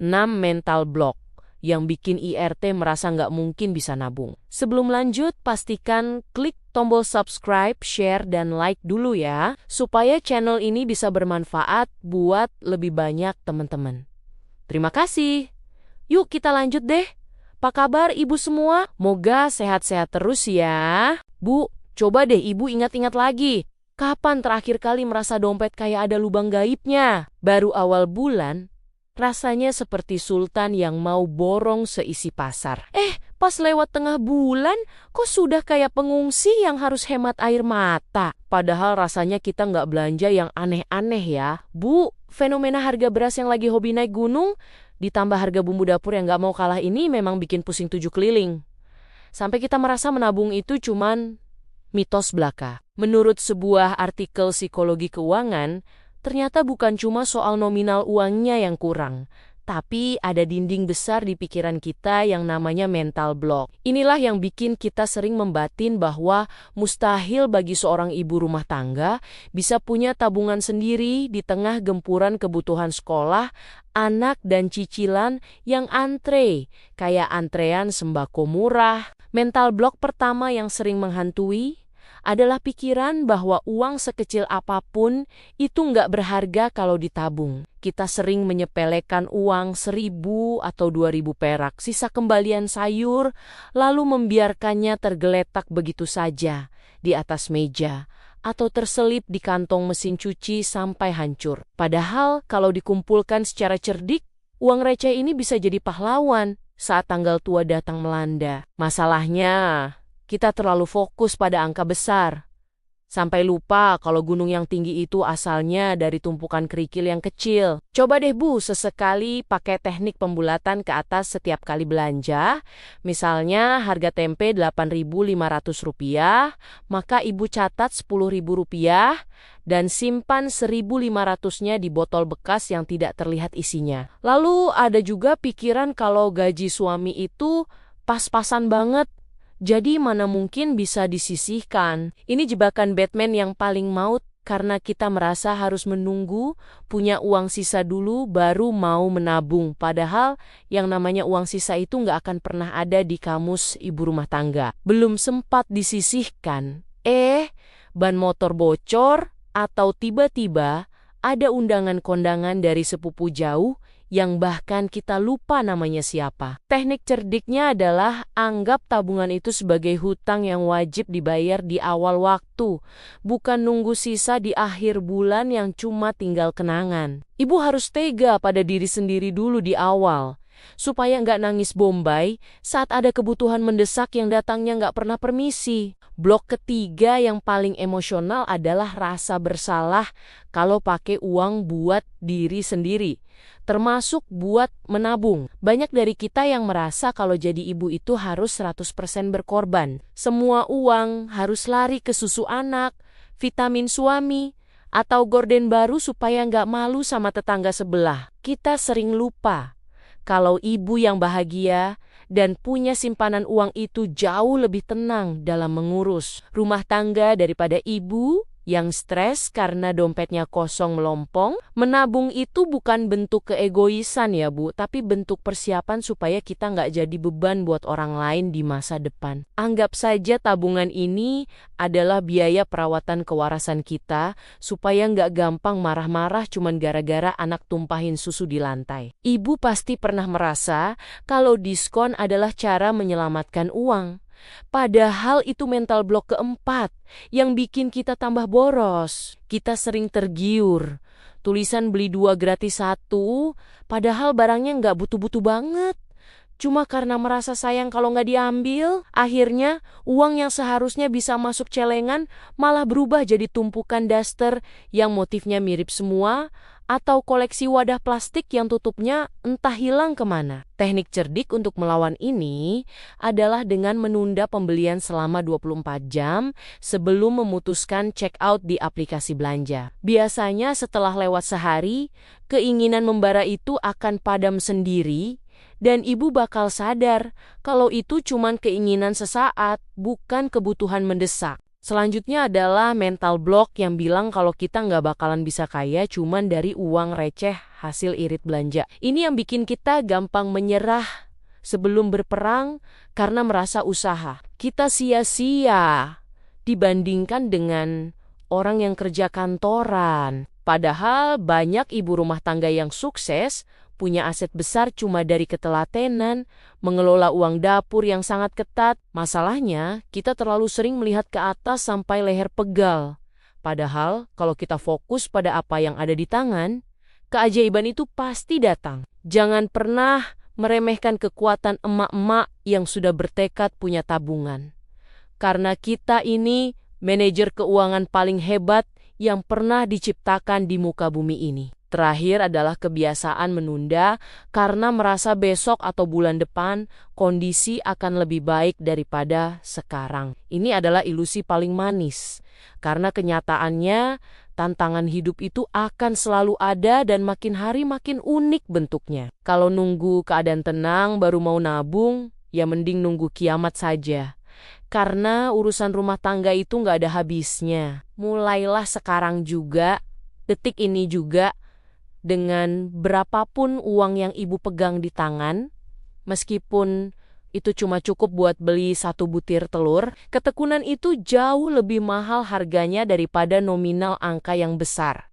6 mental block yang bikin IRT merasa nggak mungkin bisa nabung. Sebelum lanjut, pastikan klik tombol subscribe, share, dan like dulu ya, supaya channel ini bisa bermanfaat buat lebih banyak teman-teman. Terima kasih. Yuk kita lanjut deh. Apa kabar ibu semua? Moga sehat-sehat terus ya. Bu, coba deh ibu ingat-ingat lagi. Kapan terakhir kali merasa dompet kayak ada lubang gaibnya? Baru awal bulan, rasanya seperti sultan yang mau borong seisi pasar. Pas lewat tengah bulan, kok sudah kayak pengungsi yang harus hemat air mata? Padahal rasanya kita nggak belanja yang aneh-aneh ya. Bu, fenomena harga beras yang lagi hobi naik gunung, ditambah harga bumbu dapur yang nggak mau kalah ini memang bikin pusing 7 keliling. Sampai kita merasa menabung itu cuman mitos belaka. Menurut sebuah artikel psikologi keuangan, ternyata bukan cuma soal nominal uangnya yang kurang, tapi ada dinding besar di pikiran kita yang namanya mental block. Inilah yang bikin kita sering membatin bahwa mustahil bagi seorang ibu rumah tangga bisa punya tabungan sendiri di tengah gempuran kebutuhan sekolah, anak dan cicilan yang antre, kayak antrean sembako murah. Mental block pertama yang sering menghantui adalah pikiran bahwa uang sekecil apapun itu nggak berharga kalau ditabung. Kita sering menyepelekan uang 1.000 atau 2.000 perak, sisa kembalian sayur, lalu membiarkannya tergeletak begitu saja di atas meja atau terselip di kantong mesin cuci sampai hancur. Padahal kalau dikumpulkan secara cerdik, uang receh ini bisa jadi pahlawan saat tanggal tua datang melanda. Masalahnya, kita terlalu fokus pada angka besar, sampai lupa kalau gunung yang tinggi itu asalnya dari tumpukan kerikil yang kecil. Coba deh Bu, sesekali pakai teknik pembulatan ke atas setiap kali belanja. Misalnya harga tempe Rp8.500, maka Ibu catat Rp10.000 dan simpan Rp1.500-nya di botol bekas yang tidak terlihat isinya. Lalu ada juga pikiran kalau gaji suami itu pas-pasan banget, jadi mana mungkin bisa disisihkan. Ini jebakan Batman yang paling maut karena kita merasa harus menunggu punya uang sisa dulu baru mau menabung. Padahal yang namanya uang sisa itu nggak akan pernah ada di kamus ibu rumah tangga. Belum sempat disisihkan, ban motor bocor atau tiba-tiba ada undangan kondangan dari sepupu jauh yang bahkan kita lupa namanya siapa. Teknik cerdiknya adalah anggap tabungan itu sebagai hutang yang wajib dibayar di awal waktu, bukan nunggu sisa di akhir bulan yang cuma tinggal kenangan. Ibu harus tega pada diri sendiri dulu di awal, supaya nggak nangis bombay saat ada kebutuhan mendesak yang datangnya nggak pernah permisi. Blok ketiga yang paling emosional adalah rasa bersalah kalau pakai uang buat diri sendiri, termasuk buat menabung. Banyak dari kita yang merasa kalau jadi ibu itu harus 100% berkorban. Semua uang harus lari ke susu anak, vitamin suami, atau gorden baru supaya nggak malu sama tetangga sebelah. Kita sering lupa kalau ibu yang bahagia dan punya simpanan uang itu jauh lebih tenang dalam mengurus rumah tangga daripada ibu yang stres karena dompetnya kosong melompong. Menabung itu bukan bentuk keegoisan ya Bu, tapi bentuk persiapan supaya kita nggak jadi beban buat orang lain di masa depan. Anggap saja tabungan ini adalah biaya perawatan kewarasan kita, supaya nggak gampang marah-marah cuman gara-gara anak tumpahin susu di lantai. Ibu pasti pernah merasa kalau diskon adalah cara menyelamatkan uang. Padahal itu mental block keempat yang bikin kita tambah boros. Kita sering tergiur. Tulisan beli 2 gratis 1, padahal barangnya nggak butuh-butuh banget. Cuma karena merasa sayang kalau nggak diambil, akhirnya uang yang seharusnya bisa masuk celengan malah berubah jadi tumpukan daster yang motifnya mirip semua, atau koleksi wadah plastik yang tutupnya entah hilang kemana. Teknik cerdik untuk melawan ini adalah dengan menunda pembelian selama 24 jam sebelum memutuskan check out di aplikasi belanja. Biasanya setelah lewat sehari, keinginan membara itu akan padam sendiri, dan ibu bakal sadar kalau itu cuman keinginan sesaat, bukan kebutuhan mendesak. Selanjutnya adalah mental block yang bilang kalau kita nggak bakalan bisa kaya cuman dari uang receh hasil irit belanja. Ini yang bikin kita gampang menyerah sebelum berperang karena merasa usaha kita sia-sia dibandingkan dengan orang yang kerja kantoran. Padahal banyak ibu rumah tangga yang sukses punya aset besar cuma dari ketelatenan, mengelola uang dapur yang sangat ketat. Masalahnya, kita terlalu sering melihat ke atas sampai leher pegal. Padahal, kalau kita fokus pada apa yang ada di tangan, keajaiban itu pasti datang. Jangan pernah meremehkan kekuatan emak-emak yang sudah bertekad punya tabungan. Karena kita ini manajer keuangan paling hebat yang pernah diciptakan di muka bumi ini. Terakhir adalah kebiasaan menunda karena merasa besok atau bulan depan kondisi akan lebih baik daripada sekarang. Ini adalah ilusi paling manis. Karena kenyataannya tantangan hidup itu akan selalu ada dan makin hari makin unik bentuknya. Kalau nunggu keadaan tenang baru mau nabung, ya mending nunggu kiamat saja. Karena urusan rumah tangga itu nggak ada habisnya. Mulailah sekarang juga, detik ini juga, dengan berapapun uang yang ibu pegang di tangan, meskipun itu cuma cukup buat beli 1 butir telur, ketekunan itu jauh lebih mahal harganya daripada nominal angka yang besar.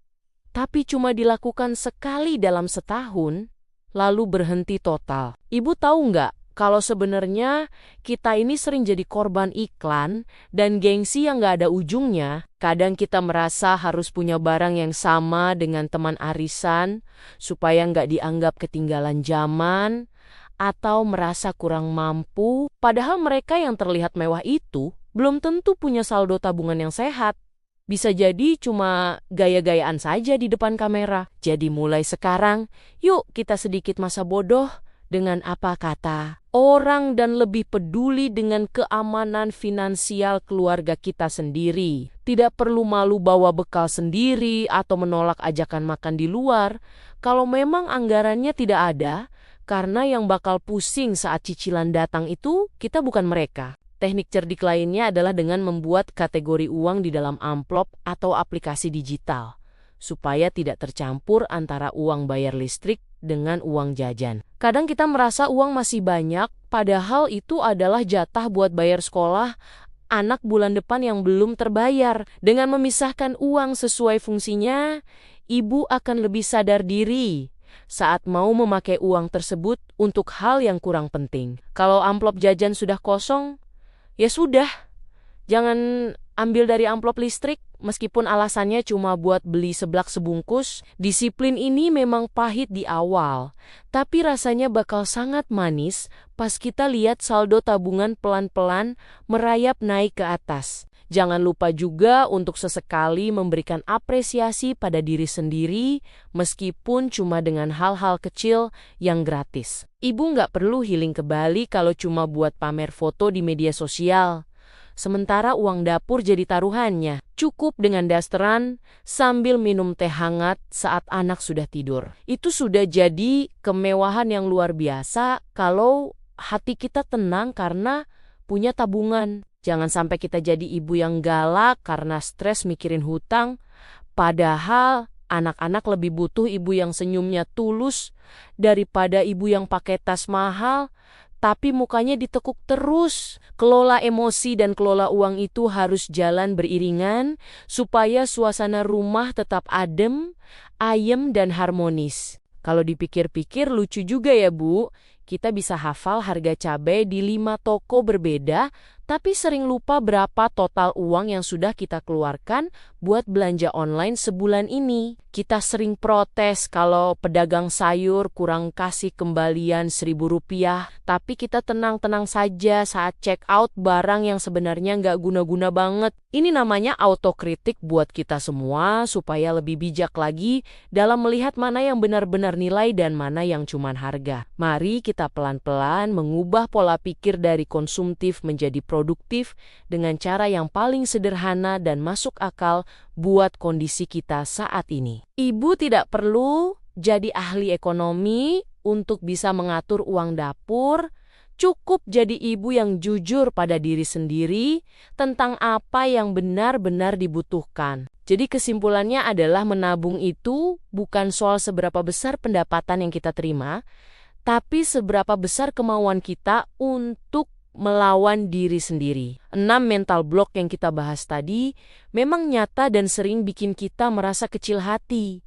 Tapi cuma dilakukan sekali dalam setahun, lalu berhenti total. Ibu tahu nggak? Kalau sebenarnya kita ini sering jadi korban iklan dan gengsi yang nggak ada ujungnya. Kadang kita merasa harus punya barang yang sama dengan teman arisan supaya nggak dianggap ketinggalan zaman atau merasa kurang mampu. Padahal mereka yang terlihat mewah itu belum tentu punya saldo tabungan yang sehat. Bisa jadi cuma gaya-gayaan saja di depan kamera. Jadi mulai sekarang, yuk kita sedikit masa bodoh dengan apa kata orang dan lebih peduli dengan keamanan finansial keluarga kita sendiri. Tidak perlu malu bawa bekal sendiri atau menolak ajakan makan di luar kalau memang anggarannya tidak ada, karena yang bakal pusing saat cicilan datang itu kita bukan mereka. Teknik cerdik lainnya adalah dengan membuat kategori uang di dalam amplop atau aplikasi digital, supaya tidak tercampur antara uang bayar listrik dengan uang jajan. Kadang kita merasa uang masih banyak, padahal itu adalah jatah buat bayar sekolah anak bulan depan yang belum terbayar. Dengan memisahkan uang sesuai fungsinya, ibu akan lebih sadar diri saat mau memakai uang tersebut untuk hal yang kurang penting. Kalau amplop jajan sudah kosong, ya sudah, jangan ambil dari amplop listrik, meskipun alasannya cuma buat beli seblak sebungkus. Disiplin ini memang pahit di awal, tapi rasanya bakal sangat manis pas kita lihat saldo tabungan pelan-pelan merayap naik ke atas. Jangan lupa juga untuk sesekali memberikan apresiasi pada diri sendiri, meskipun cuma dengan hal-hal kecil yang gratis. Ibu nggak perlu healing ke Bali kalau cuma buat pamer foto di media sosial. Sementara uang dapur jadi taruhannya. Cukup dengan dasteran sambil minum teh hangat saat anak sudah tidur. Itu sudah jadi kemewahan yang luar biasa kalau hati kita tenang karena punya tabungan. Jangan sampai kita jadi ibu yang galak karena stres mikirin hutang. Padahal anak-anak lebih butuh ibu yang senyumnya tulus daripada ibu yang pakai tas mahal tapi mukanya ditekuk terus. Kelola emosi dan kelola uang itu harus jalan beriringan supaya suasana rumah tetap adem, ayem, dan harmonis. Kalau dipikir-pikir lucu juga ya Bu, kita bisa hafal harga cabai di 5 toko berbeda, tapi sering lupa berapa total uang yang sudah kita keluarkan buat belanja online sebulan ini. Kita sering protes kalau pedagang sayur kurang kasih kembalian Rp1.000, tapi kita tenang-tenang saja saat check out barang yang sebenarnya nggak guna-guna banget. Ini namanya autokritik buat kita semua supaya lebih bijak lagi dalam melihat mana yang benar-benar nilai dan mana yang cuman harga. Mari kita pelan-pelan mengubah pola pikir dari konsumtif menjadi produktif dengan cara yang paling sederhana dan masuk akal buat kondisi kita saat ini. Ibu tidak perlu jadi ahli ekonomi untuk bisa mengatur uang dapur, Cukup jadi ibu yang jujur pada diri sendiri tentang apa yang benar-benar dibutuhkan. Jadi kesimpulannya adalah menabung itu bukan soal seberapa besar pendapatan yang kita terima, tapi seberapa besar kemauan kita untuk melawan diri sendiri. 6 mental block yang kita bahas tadi memang nyata dan sering bikin kita merasa kecil hati.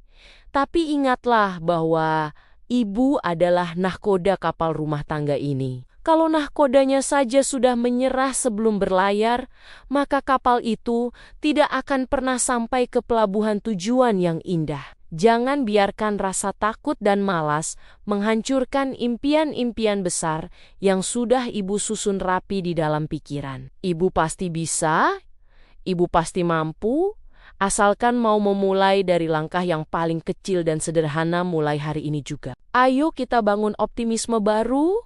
Tapi ingatlah bahwa ibu adalah nahkoda kapal rumah tangga ini. Kalau nahkodanya saja sudah menyerah sebelum berlayar, maka kapal itu tidak akan pernah sampai ke pelabuhan tujuan yang indah. Jangan biarkan rasa takut dan malas menghancurkan impian-impian besar yang sudah ibu susun rapi di dalam pikiran. Ibu pasti bisa, ibu pasti mampu, asalkan mau memulai dari langkah yang paling kecil dan sederhana mulai hari ini juga. Ayo kita bangun optimisme baru,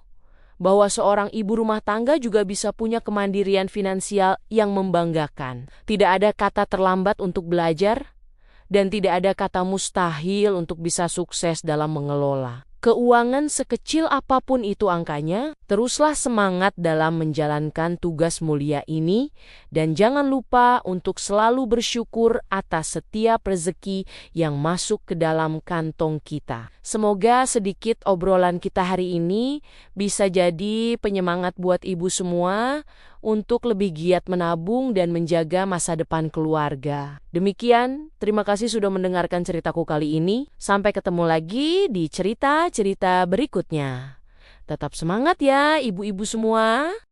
bahwa seorang ibu rumah tangga juga bisa punya kemandirian finansial yang membanggakan. Tidak ada kata terlambat untuk belajar, dan tidak ada kata mustahil untuk bisa sukses dalam mengelola keuangan sekecil apapun itu angkanya. Teruslah semangat dalam menjalankan tugas mulia ini, dan jangan lupa untuk selalu bersyukur atas setiap rezeki yang masuk ke dalam kantong kita. Semoga sedikit obrolan kita hari ini bisa jadi penyemangat buat ibu semua untuk lebih giat menabung dan menjaga masa depan keluarga. Demikian, terima kasih sudah mendengarkan ceritaku kali ini. Sampai ketemu lagi di cerita-cerita berikutnya. Tetap semangat ya ibu-ibu semua.